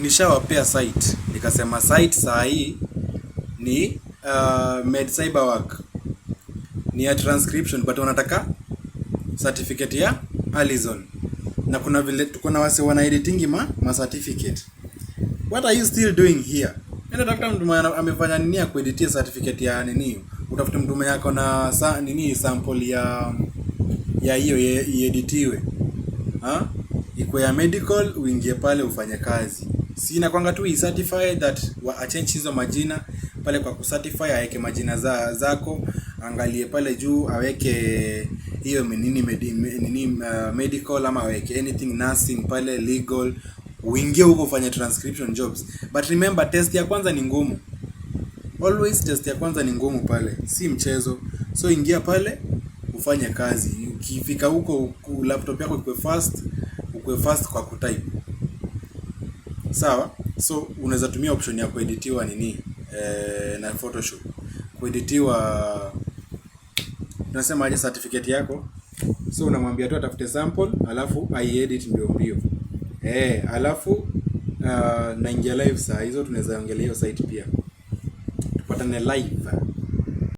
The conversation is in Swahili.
nishawapea site, nikasema site saa hii ni Med Cyberwork, ni ya transcription but wanataka certificate ya Allison, na kuna vile tuko na wase wana editing ma certificate. What are you still doing here? Nenda tafuta mtu amefanya nini ya kueditia certificate ya nini, utafute mtu yako na sample ya hiyo ieditiwe, iko ya medical, uingie pale ufanye kazi. Si inakwanga tu certify that wa change hizo majina pale, kwa kucertify aweke majina zako, angalie pale juu aweke hiyo medical ama aweke anything nursing pale, legal, uingie huko ufanye transcription jobs. But remember, test ya kwanza ni ngumu. Always test ya kwanza ni ngumu pale, si mchezo. So ingia pale ufanye kazi. Ukifika huko laptop yako ukue fast kwa kutype. Sawa? So unaweza tumia option ya kueditiwa na Photoshop. Kueditiwa tunasema aje certificate yako. So unamwambia tu atafute sample, alafu ai-edit mbio. Alafu naingia live saa hizo, tunaweza ongelea hiyo site pia. Tupatane live.